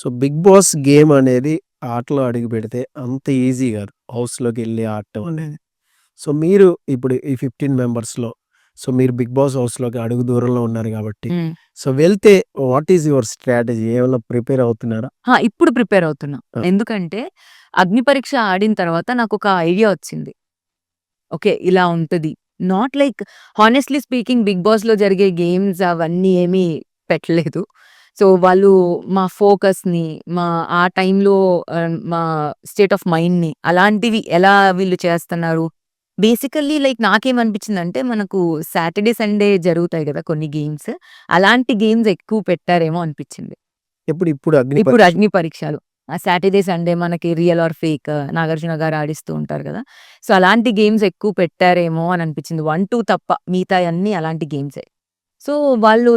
So 'big boss' game అనేది ఆటలో అడుగుపెడితే అంత ఈజీ గాదు. హౌస్‌లోకెళ్ళి ఆడటం అనేది. సో మీరు ఇప్పుడు ఈ 15 మెంబర్స్‌లో సో మీరు 'బిగ్ బాస్' హౌస్‌లోకి అడుగు దూరంలో ఉన్నారు గాబట్టి, హ్మ్. సో వెళ్తే వాట్ ఈస్ యువర్ స్ట్రాటజీ? ఏమన్నా ప్రిపేర్ అవుతున్నారా? ఇప్పుడు ప్రిపేర్ అవుతున్నా. ఆ! ఎందుకంటే అగ్ని పరీక్ష ఆడిన తర్వాత నాకొక ఐడియా వచ్చింది. ఓకే. ఇలా ఉంటది. Not like honestly speaking 'big బాస్‌లో' జరిగే గేమ్స్ అవన్నీ ఏమీ పెట్టలేదు. సో వాళ్ళు మా ఫోకస్‌ని, ఆ టైంలో మా స్టేట్ ఆఫ్ మైండ్‌ని అలాంటివి ఎలా వీళ్ళు చేస్తున్నారు. బేసికల్లీ లైక్ నాకేమనిపించిందంటే మనకు సాటర్‌డే, సండే జరుగుతాయి గదా! కొన్ని గేమ్స్. అలాంటి గేమ్స్ ఎక్కువ పెట్టారేమో అనిపించింది. ఇప్పుడు అగ్ని ఇప్పుడు పరీక్ష. అగ్ని పరీక్షలు. సాటర్‌డే, సండే మనకి రియల్ ఆర్ ఫేక్ నాగార్జున గారు ఆడిస్తూ ఉంటారు గదా! సో, అలాంటి గేమ్స్ ఎక్కువ పెట్టారేమో అని అనిపించింది. 1, 2 తప్ప మిగతాయన్నీ అలాంటి గేమ్సే. సో, వాళ్ళు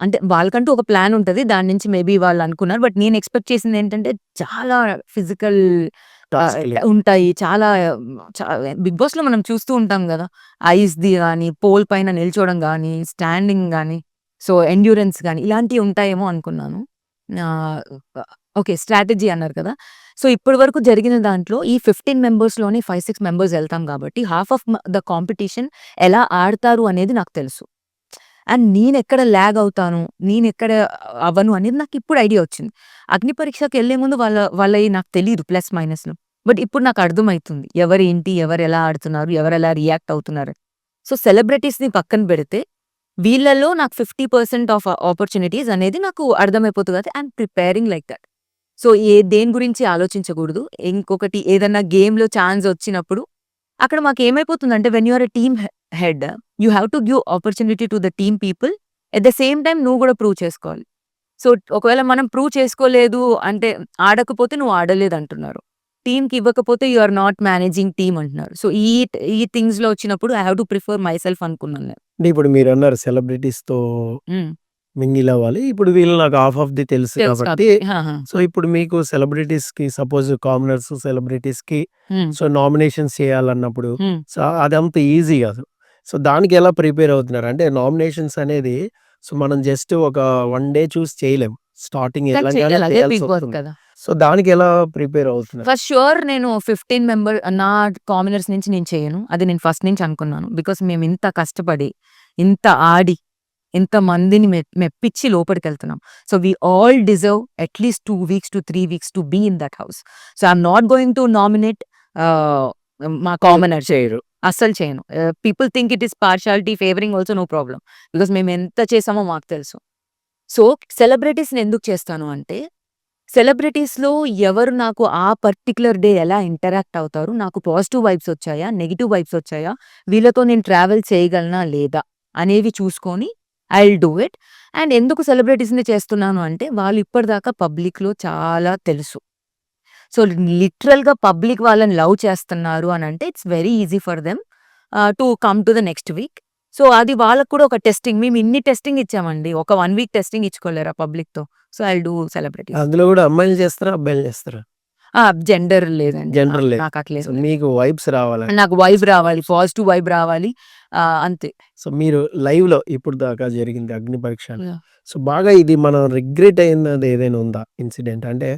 అంటే వాళ్ళకంటూ ఒక ప్లాన్ ఉంటది. దాని నుంచి మేబీ వాళ్ళు అనుకున్నారు. బట్ నేను ఎక్స్‌పెక్ట్ చేసిందేంటంటే చాలా ఫిజికల్ టాస్క్‌లే. ఉంటాయి. చాలా చ బిగ్ బాస్‌లో మనం చూస్తూ ఉంటాం గదా! ఐస్‌ది గాని, పోల్ పైన నిల్చోవడం గాని, స్టాండింగ్ గాని, సో ఎండ్యూరెన్స్ గాని ఇలాంటివి ఉంటాయేమో అనుకున్నాను. ఆహ్, ఓకే. స్ట్రాటజీ అన్నారు కదా! సో, ఇప్పటి వరకు జరిగిన దాంట్లో ఈ 15 మెంబర్స్‌లోని 5, 6 మెంబర్స్ ఎళ్తాం కాబట్టి హాఫ్ ఆఫ్ ద కాంపిటీషన్ ఎలా ఆడతారు అనేది నాకు తెలుసు. అండ్ నేనెక్కడ లాగ్ అవుతాను, నేనెక్కడ అవ్వను అనేది నాకిప్పుడు ఐడియా వచ్చింది. అగ్ని పరీక్షకెళ్ళే ముందు వాళ్ళయి నాకు తెలీదు ప్లస్ మైనస్‌లు. బట్ ఇప్పుడు నాకు అర్థమైతుంది. ఎవరేంటి, ఎవరెలా ఆడుతున్నారు, ఎవరెలా రియాక్ట్ అవుతున్నారు. సో, సెలబ్రిటీస్‌ని పక్కన పెడితే వీళ్ళలో నాకు 50% ఆఫ్ ఆపర్చునిటీస్ అనేది నాకు అర్థమైపోతది కదా! I'm preparing like that. So, దేని గురించి ఆలోచించకూడదు. ఇంకొకటి ఏదన్నా గేమ్‌లో ఛాన్స్ వచ్చినప్పుడు అక్కడ మాకేమైపోతుందంటే when you are a team head you have to give opportunity to the team people. At the same time నువ్వు గూడా ప్రూవ్ చేసుకోవాలి. సో, ఒకవేళ మనం ప్రూవ్ చేసుకోలేదు అంటే ఆడకపోతే నువ్వు ఆడలేదంటున్నారు. టీమ్‌కి ఇవ్వకపోతే you are not managing team అంటున్నారు. సో, ఈ థింగ్స్‌లో వచ్చినప్పుడు I have to prefer my self అనుకున్నాను నేను. అంటే ఇప్పుడు మీరన్నారు సెలబ్రిటీస్‌తో హ్మ్. మింగిల్ అవ్వాలి. ఇప్పుడు వీళ్ళు నాకు హాఫ్ ఆఫ్ ది తెలుసు తెలుసు కాబట్టి, కాబట్టి. ఆహా! సో ఇప్పుడు మీకు సెలబ్రిటీస్‌కి సపోజ్ కామనర్స్, సెలబ్రిటీస్‌కి హ్మ్. సో నామినేషన్స్ చేయాలన్నప్పుడు హ్మ్. సో అదంత ఈజీ గాదు. సో దానికి ఎలా ప్రిపేర్ అవుతున్నారు? అంటే నామినేషన్స్ అనేది సో మనం జస్ట్ ఒక 1 డే చూసి చేయలేం. స్టార్టింగ్ కానీ ఎళ్ళంగానే చెయ్యాలి. అదే బిగ్ బాస్ చేయాల్సొస్తుంది. కదా! సో దానికి ఎలా ప్రిపేర్ అవుతున్నారు? ఫర్ ష్యూర్ నేను 15 నా కామనర్స్ నుంచి నేను చేయను. అది నేను ఫస్ట్ నుంచి అనుకున్నాను. బికాజ్ మేమింత కష్టపడి, ఇంత ఆడి, ఇంతమందిని మెప్పించి లోపటికెళ్తున్నాం. So, we all deserve at least 2 weeks to 3 weeks to be in that house. So, I am not going to nominate uh, మా కామనర్స్. చేయరు. అస్సలు చేయను. People think it is partiality, favouring also no problem. Because మేమెంత చేసామో మాకు తెలుసు. So, సెలబ్రిటీస్‌ని ఎందుకు చేస్తాను అంటే సెలబ్రిటీస్‌లో ఎవరు నాకు ఆ పర్టిక్యులర్ డే ఎలా ఇంటరాక్ట్ అవుతారు? నాకు పాజిటివ్ వైబ్స్ వచ్చాయా? నెగెటివ్ వైబ్స్ వచ్చాయా? వీళ్ళతో నేను ట్రావెల్ చేయగలనా? లేదా? అనేవి చూసుకొని I will do it. And ఎందుకు సెలబ్రిటీస్‌ని చేస్తున్నాను అంటే వాళ్ళు ఇప్పటిదాకా పబ్లిక్‌లో చాలా తెలుసు. సో, లిటరల్‌గా పబ్లిక్ వాళ్ళని లవ్ చేస్తున్నారు అనంటే it's very easy for them to come to the next week. So, అది వాళ్ళకి కూడా ఒక టెస్టింగ్. మేము ఇన్ని టెస్టింగ్ ఇచ్చామండి. ఒక 1 వీక్ టెస్టింగ్ ఇచ్చుకోలేరా పబ్లిక్‌తో? So, I will do celebrities. అందులో గూడా అమ్మాయిలు చేస్తారా? అబ్బాయిలు చేస్తారా? జెండర్ లేదండి. జనరల్ లేదు. నాకట్లేం సో లేదు. మీకు వైబ్స్ రావాలని. నాకు వైబ్ రావాలి. పాజిటివ్ వైబ్ రావాలి. అంతే. సో మీరు లైవ్‌లో ఇప్పుడు దాకా జరిగింది అగ్ని పరీక్ష అని. యాహ్! సో బాగా ఇది మనం రిగ్రెట్ అయినది ఏదైనా ఉందా ఇన్సిడెంట్? అంటే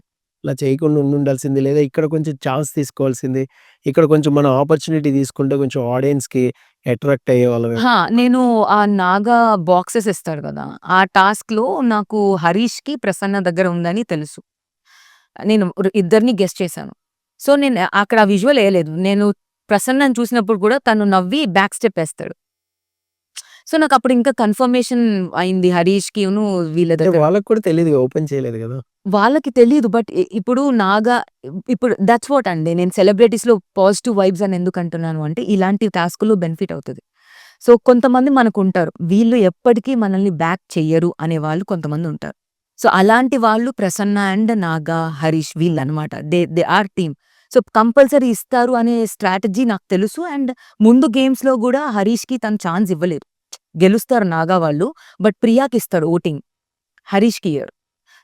ఇలా చేయకుండా ఉండుండాల్సింది లేదా ఇక్కడ కొంచెం ఛాన్స్ తీసుకోవాల్సింది. ఇక్కడ కొంచెం మనం ఆపర్చునిటీ తీసుకుంటే కొంచెం ఆడియన్స్‌కి అట్రాక్ట్ అయ్యేవాళ్ళమేమో. నేను ఆ నాగా బాక్సెస్ ఇస్తాడు గదా! ఆ టాస్క్‌లో నాకు హరీష్‌కి, ప్రసన్న దగ్గర ఉందని తెలుసు. నేను ఇద్దరిని గెస్ చేశాను. సో, నేను అక్కడ ఆ విజువల్ ఎయలేదు. నేను ప్రసన్నని చూసినప్పుడు కూడా తను నవ్వి బ్యాక్ స్టెప్ ఏస్తాడు. సో, నాకప్పుడు ఇంకా కన్ఫర్మేషన్ అయింది హరీష్‌కిను వీళ్ళ అంటే దగ్గర. వాళ్ళకి కూడా తెలీదుగా ఓపెన్ చేయలేదు గదా! వాళ్ళకి తెలీదు. బట్ ఇప్పుడు నాగా ఇప్పుడు దట్స్ వాట్ అండి. నేను సెలబ్రిటీస్‌లో పాజిటివ్ వైబ్స్ అని ఎందుకంటున్నాను అంటే, ఇలాంటి టాస్క్‌లో బెనిఫిట్ అవుతది. సో, కొంతమంది మనకుంటారు. వీళ్ళు ఎప్పటికీ మనల్ని బ్యాక్ చెయ్యరు అనేవాళ్ళు కొంతమందుంటారు. సో, అలాంటి వాళ్ళు ప్రసన్న అండ్ నాగా, హరీష్ వీళ్ళనమాట. They are team. So, compulsory ఇస్తారు అనే స్ట్రాటజీ నాకు తెలుసు. అండ్ ముందు గేమ్స్‌లో గూడా హరీష్‌కి తను ఛాన్స్ ఇవ్వలేదు. గెలుస్తారు నాగా వాళ్ళు. But ప్రియాకిస్తాడు voting. హరీష్‌కి ఇయ్యరు.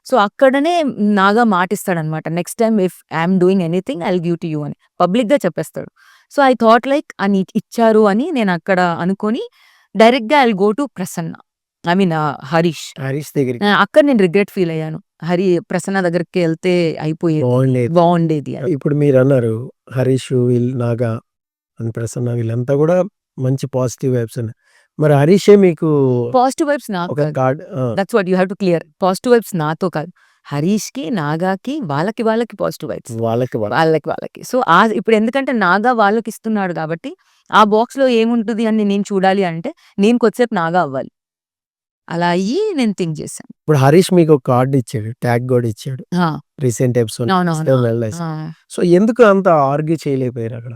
సో, అక్కడనే నాగా మాటిస్తాడనమాట. Next time if I'm doing anything I will give to you అని. పబ్లిక్‌గా చెప్పేస్తాడు. సో, ఐ థాట్ లైక్ అని ఇచ్చారు అని నేనక్కడ అనుకోని డైరెక్ట్‌గా I will go to Prasanna. I mean Harish. Harish దగ్గరికి. అక్కడ నేను రిగ్రెట్ ఫీల్ అయ్యాను. ప్రసన్న దగ్గరికి వెళ్తే అయిపోయేది. బాగుండేది. బాగుండేది అని. ఇప్పుడు మీరన్నారు హరీష్, నాగా అండ్ ప్రసన్న వీళ్ళంతా కూడా మంచి పాజిటివ్ వైబ్స్ ఉన్నాయి. మరి హరీషే మీకు పాజిటివ్ వైబ్స్ నాకు ఒక కాదు. Card that's what you have to clear. Positive vibes నాతో కాదు. హరీష్‌కి, నాగాకి వాళ్ళకి పాజిటివ్ వైబ్స్. వాళ్ళకి వాళ్ళకి. సో, ఇప్పుడు ఎందుకంటే నాగా వాళ్ళకిస్తున్నాడు కాబట్టి, ఆ బాక్స్‌లో ఏముంటది అని నేను చూడాలి అంటే, నేను కొద్దిసేపు నాగా అవ్వాలి. అలా అయ్యి నేను థింక్ చేశాను. ఇప్పుడు హరీష్ మీకు ఒక కార్డ్ ఇచ్చాడు. ట్యాగ్ కూడా ఇచ్చాడు. ఆ! రీసెంట్ ఎపిసోడ్ అవునవును. ఆ! సో ఎందుకు అంత ఆర్గ్యూ చేయలేకపోయారు అక్కడ?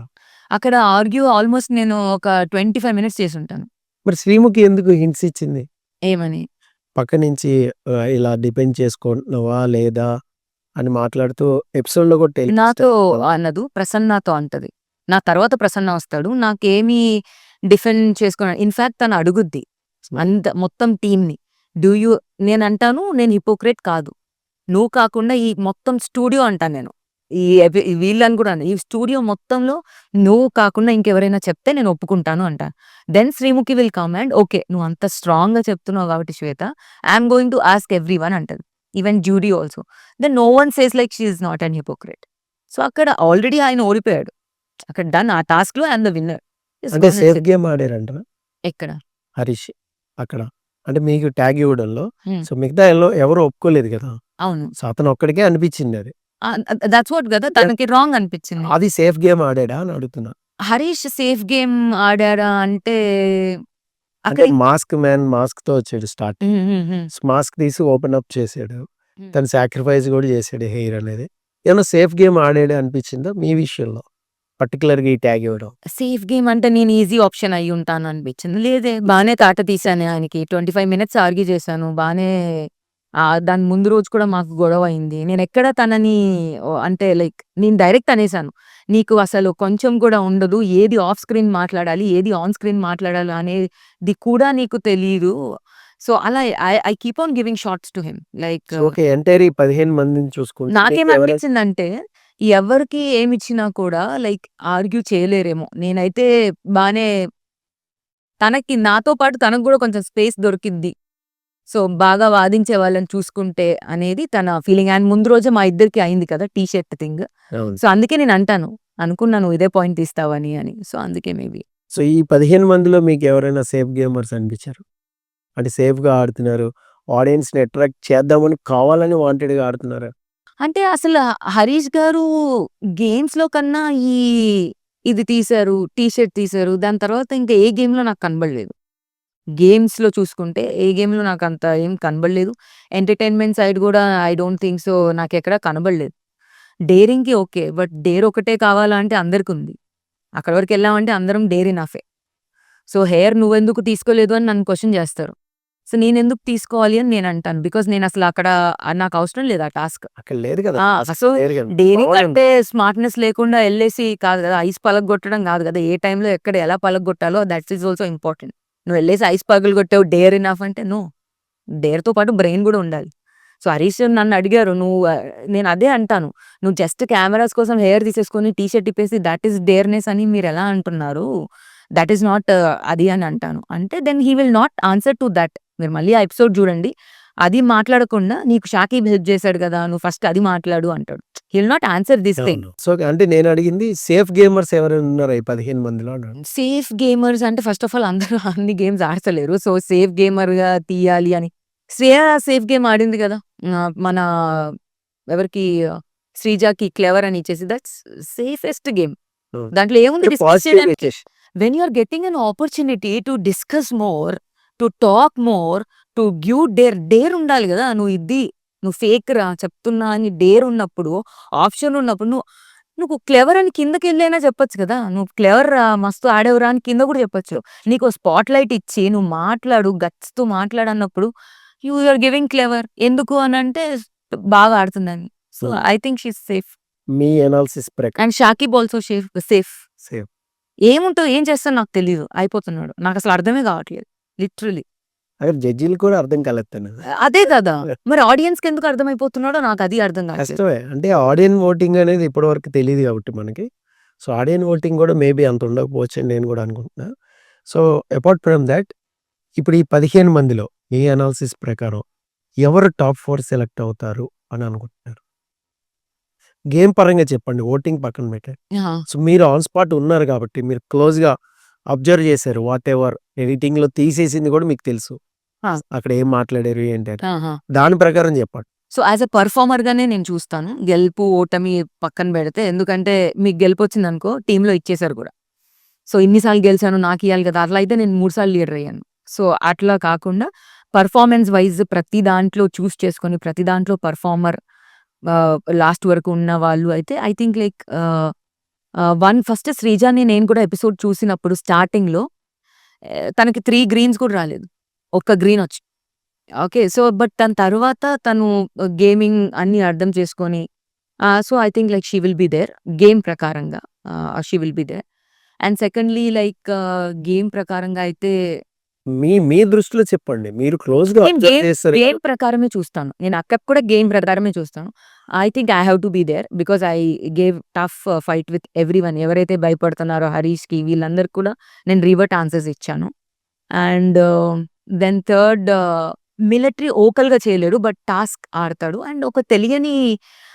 అక్కడ ఆర్గ్యూ ఆల్మోస్ట్ నేను ఒక 25 మినిట్స్ చేసుంటాను. మరి శ్రీముఖి ఎందుకు హింట్స్ ఇచ్చింది? ఏమని? పక్క నుంచి ఇలా డిపెండ్ చేసుకుంటున్నావా లేదా అని మాట్లాడుతూ ఎపిసోడ్‌లో కూడా నాతో అనదు. ప్రసన్న నాతో అంటది. నా తర్వాత ప్రసన్న వస్తాడు. నాకేమి డిఫెండ్ చేసుకోను. ఇన్‌ఫాక్ట్ తను అడుగుద్ది. మొత్తం టీమ్‌ని. నేనంటాను నేను హిపోక్రేట్ కాదు. నువ్వు కాకుండా ఈ మొత్తం స్టూడియో అంటాను నేను. వీళ్ళని కూడా ఈ స్టూడియో మొత్తంలో నువ్వు కాకుండా ఇంకెవరైనా చెప్తే నేను ఒప్పుకుంటాను అంటాను. Then Sreemukhi will come and okay. నువ్వు అంత స్ట్రాంగ్‌గా చెప్తున్నావు కాబట్టి Shweta, I am going to ask everyone అంటది. Even jury also. Then no one says like she is not an hypocrite. So, అక్కడ ఆల్రెడీ ఆయన ఓడిపోయాడు. అక్కడ డన్. ఆ టాస్క్‌లో ఐ యామ్ ద విన్నర్. అంటే సేఫ్ గేమ్ ఆడారంటనా ఎక్కడ? హరీష్ అక్కడ? అంటే మీకు ట్యాగ్ ఇవ్వడంలో హ్మ్. సో మిగతా ఎవరు ఒప్పుకోలేదు కదా! అవును. సో అతను ఒక్కడికే అనిపించింది అది. దట్స్ వాట్ గదా! తనకి రాంగ్ అనిపించింది. అది సేఫ్ గేమ్ ఆడాడా అని అడుగుతున్నా. హరీష్ సేఫ్ గేమ్ ఆడాడా అంటే అంటే అక్కడ మాస్క్ మ్యాన్ మాస్క్‌తో వచ్చాడు స్టార్టింగ్. హ్మ్. హ్మ్. హ్మ్. మాస్క్ తీసి ఓపెన్ అప్ చేసాడు. హ్మ్. తను సాక్రిఫైస్ కూడా చేసాడు హెయిర్ అనేది. ఏమన్నా సేఫ్ గేమ్ ఆడాడే అనిపించిందా మీ విషయంలో? పర్టిక్యులర్‌గా ఈ ట్యాగ్ ఇవ్వడం. సేఫ్ గేమ్ అంటే నేను ఈజీ ఆప్షన్ అయ్యి ఉంటాను అనిపించింది. లేదే బానే తాట తీశాను ఆయనకి. 25 మినిట్స్ ఆర్గ్యూ చేశాను. బానే దాని ముందు రోజు కూడా మాకు గొడవ అయింది. నేనెక్కడ తనని అంటే లైక్ నేను డైరెక్ట్ అనేసాను. నీకు అసలు కొంచెం కూడా ఉండదు. ఏది ఆఫ్ స్క్రీన్ మాట్లాడాలి, ఏది ఆన్ స్క్రీన్ మాట్లాడాలి అనేది కూడా నీకు తెలీదు. సో, అలా I keep on giving shots to him. Like so okay. Entire ఈ 15 మందిని చూసుకుంటే మీకు నాకేమనిపించిందంటే ఎవరికి ఏమిచ్చినా కూడా లైక్ ఆర్గ్యూ చేయలేరేమో. నేనైతే బానే నాతో పాటు తనకు గూడా కొంచెం స్పేస్ దొరికిద్ది. సో, బాగా వాదించే వాళ్ళని చూసుకుంటే అనేది తన ఫీలింగ్. అండ్ ముందు రోజే మా ఇద్దరికీ అయింది కదా! T shirt thing. అవును. సో, అందుకే నేనంటాను. అనుకున్నాను ఇదే పాయింట్ తీస్తావని అని. సో, అందుకే మేబీ. సో ఈ 15 మందిలో మీకు ఎవరైనా సేఫ్ గేమర్స్ అనిపించారు? అంటే సేఫ్‌గా ఆడుతున్నారు. ఆడియన్స్‌ని అట్రాక్ట్ చేద్దామని కావాలని వాంటెడ్‌గా ఆడుతున్నారా? అంటే అసలు హరీష్ గారు గేమ్స్‌లో కన్నా ఇది తీశారు. టీ షర్ట్ తీశారు. దాని తర్వాత ఇంకా ఏ గేమ్‌లో నాకు కనబడలేదు. గేమ్స్‌లో చూసుకుంటే ఏ గేమ్‌లో నాకంత ఏం కనబడలేదు. ఎంటర్‌టైన్‌మెంట్ సైడ్ గూడా ఐ డోంట్ థింక్ సో నాకెక్కడ కనబడలేదు. డేరింగ్‌కి ఓకే. బట్ డేర్ ఒకటే కావాలా అంటే అందరికుంది. అక్కడి వరకెళ్ళామంటే అందరం డేర్ ఎనఫే. సో, హెయిర్ నువ్వెందుకు తీసుకోలేదు అని నన్ను క్వెషన్ జేస్తారు. సో, నేనెందుకు తీసుకోవాలి అని నేనంటాను. బికాజ్ నేనసలు అక్కడ నాకవసరం లేదు ఆ టాస్క్. అక్కడ లేదు కదా! ఆ! అసలు సో, లేరు కదా! డేరింగ్ బాగుంది. అంటే స్మార్ట్‌నెస్ లేకుండా ఎళ్ళేసి కాదు గదా! ఐస్ పలగ్గొట్టడం గాదు గదా! ఏ టైంలో ఎక్కడ ఎలా పలగ్గొట్టాలో దట్ ఈస్ ఆల్సో ఇంపార్టెంట్. నువ్వెళ్ళేసి ఐస్ పగలగొట్టావు డేర్ ఎనఫ్ అంటే నో. డేర్‌తో పాటు బ్రెయిన్ గూడా ఉండాలి. సో, హరీష్ నన్నడిగారు నేనదే అంటాను. నువ్వు జస్ట్ కెమెరాస్ కోసం హెయిర్ తీసేసుకొని టీ షర్ట్ ఇప్పేసి దట్ ఈస్ డేర్‌నెస్ అని మీరెలా అంటున్నారు? దట్ ఈస్ నాట్ అది అని అంటాను. అంటే then he will not answer to that. మీరు మళ్ళీ ఆ ఎపిసోడ్ జూడండి. అది మాట్లాడకుండా నీకు షాకీబ్ హెల్ప్ చేసాడు గదా! నువ్వు ఫస్ట్ అది మాట్లాడు అంటాడు. హి will not answer this thing. అవును. సో అంటే నేనడిగింది సేఫ్ గేమర్స్ ఎవరైనా ఉన్నారా ఈ 15 మందిలో అన్నాను. సేఫ్ గేమర్స్ అంటే ఫస్ట్ ఆఫ్ ఆల్ అందరూ అన్ని గేమ్స్ ఆడతలేరు. సో, సేఫ్ గేమర్‌గా తీయాలి అని. శ్రేయ సేఫ్ గేమ్ ఆడింది గదా! మన ఎవరికి శ్రీజాకి క్లెవర్ అని ఇచ్చేసి దట్స్ సేఫెస్ట్ గేమ్. హ్మ్. దాంట్లో ఏముంది మీరు డిస్కస్ పాజిటివ్‌గా చేయడానికి? ఇచ్చేసి when you are getting an opportunity to discuss more, to talk more, to give there ఉండాలి గదా! నువ్వు ఫేక్ రా చెప్తున్నా అని డేర్ ఉన్నప్పుడు, ఆప్షన్ ఉన్నప్పుడు నువ్వు క్లెవర్ అని కిందకెళ్ళైనా చెప్పొచ్చు కదా! నువ్వు క్లెవర్ రా మస్తు ఆడావురా అని కింద కూడా చెప్పొచ్చు. నీకో స్పాట్ లైట్ ఇచ్చి నువ్వు మాట్లాడు గట్స్‌తో మాట్లాడన్నప్పుడు యూ ఆర్ గివింగ్ క్లెవర్. ఎందుకు అనంటే బాగా ఆడుతుందని. సో, హ్మ్. I think she is safe. Me analysis ప్రకారం and Shakib also safe. Safe. ఏం చేస్తాడో నాకు తెలీదు. అయిపోతున్నాడు. నాకసలు అర్థమే కావట్లేదు. లిటరల్లీ. అక్కడ జడ్జిలు కూడా అర్థం కాలేదు తనది. అదే కదా! మరి ఆడియన్స్‌కెందుకు అర్థమైపోతున్నాడో నాకది అర్థం కావట్లేదు. కష్టమే. అంటే ఆడియన్ ఓటింగ్ అనేది ఇప్పటివరకు తెలీదు కాబట్టి మనకి. సో ఆడియన్ ఓటింగ్ కూడా మేబీ అంత ఉండకపోవచ్చని నేను కూడా అనుకుంటున్నా. సో అపార్ట్ ఫ్రమ్ థాట్ ఇప్పుడు ఈ 15 మందిలో మీ అనాలిసిస్ ప్రకారం ఎవరు టాప్ 4 సెలెక్ట్ అవుతారు అని అనుకుంటున్నారు? గేమ్ పరంగా చెప్పండి. ఓటింగ్ పక్కన పెట్టండి. యాహ్! సో, మీరు ఆన్ స్పాట్ ఉన్నారు కాబట్టి మీరు క్లోజ్‌గా అబ్జర్వ్ చేశారు. వాటెవర్ ఎడిటింగ్‌లో తీసేసింది కూడా మీకు తెలుసు. ఆ! అక్కడ ఏం మాట్లాడారు ఏంటి అని. ఆహా! దాని ప్రకారం చెప్పండి. సో, యాస్ ఎ పెర్ఫార్మర్‌గానే నేను చూస్తాను. గెలుపు, ఓటమి పక్కన పెడితే. ఎందుకంటే మీకు గెలుపొచ్చిందనుకో టీమ్‌లో ఇచ్చేసారు కూడా. సో, ఇన్ని సార్లు గెలిచాను నాకియ్యాలి కదా! అట్లా అయితే నేను 3 సార్లు లీడర్ అయ్యాను. సో, అట్లా కాకుండా పెర్ఫార్మన్స్ వైస్ ప్రతి దాంట్లో చూస్ చేసుకొని ప్రతి దాంట్లో పెర్ఫార్మర్ లాస్ట్ వరకు ఉన్న వాళ్ళు అయితే I think like one first శ్రీజాని నేను కూడా ఎపిసోడ్ చూసినప్పుడు స్టార్టింగ్‌లో తనకి 3 గ్రీన్స్ కూడా రాలేదు. ఒక్క గ్రీన్ ఒచ్చింది. ఓకే. సో, బట్ దాని తర్వాత తను గేమింగ్ అన్నీ అర్థం చేసుకొని so, I think like she will be there game ప్రకారంగా she will be there. And secondly like game ప్రకారంగా అయితే మీ దృష్టిలో చెప్పండి. మీరు క్లోజ్‌గా నేను అబ్జర్వ్ చేస్తారు. గేమ్ ప్రకారమే చూస్తాను. నేను అక్కకి కూడా గేమ్ ప్రకారమే చూస్తాను. I think I have to be there because I gave tough fight with everyone. ఎవరైతే భయపడుతున్నారో హరీష్‌కి వీళ్ళందరికి కూడా నేను రివర్ట్ ఆన్సర్స్ ఇచ్చాను. అండ్ దెన్ థర్డ్ మిలిటరీ ఓకల్‌గా చేయలేడు. బట్ టాస్క్ ఆడతాడు. అండ్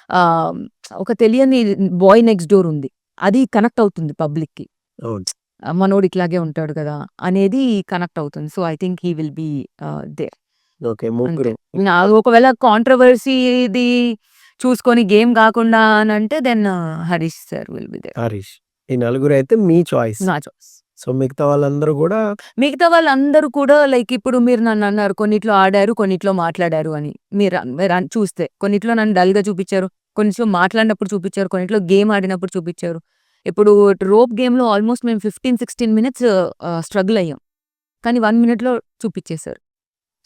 ఆహ్, ఒక తెలియని బాయ్ నెక్స్ట్ డోర్ ఉంది. అది కనెక్ట్ అవుతుంది పబ్లిక్‌కి. అవును. మనోడు ఇట్లాగే ఉంటాడు కదా! అనేది కనెక్ట్ అవుతుంది. So, I think he will be there. Okay. అంతే. ముగ్గురు. ఒకవేళ కాంట్రోవర్సీది చూసుకొని గేమ్ కాకుండా అనంటే then Harish sir will be there. Harish. ఈ నలుగురైతే మీ చాయిస్. నా చాయిస్. సో, మిగతా వాళ్ళందరూ గూడా మిగతా వాళ్ళందరూ కూడా లైక్ ఇప్పుడు మీరు నన్నన్నారు కొన్నిట్లో ఆడారు, కొన్నిట్లో మాట్లాడారు అని. మీరు చూస్తే కొన్నిట్లో నన్ను డల్‌గా చూపిచ్చారు. కొన్నిట్లో మాట్లాడినప్పుడు చూపిచ్చారు. కొన్నిట్లో గేమ్ ఆడినప్పుడు చూపిచ్చారు. ఇప్పుడు రోప్ గేమ్‌లో ఆల్మోస్ట్ మేము 15, 16 మినిట్స్ స్ట్రగుల్ అయ్యాం. కానీ 1 మినిట్‌లో చూపిచ్చేసారు.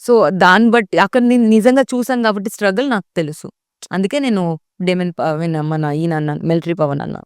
సో, దాన్ని బట్టి అక్కడ నేను నిజంగా చూసాను కాబట్టి స్ట్రగుల్ నాకు తెలుసు. అందుకే నేను మన ఈయన అన్నాను. మిలిటరీ పవన్ అన్నా.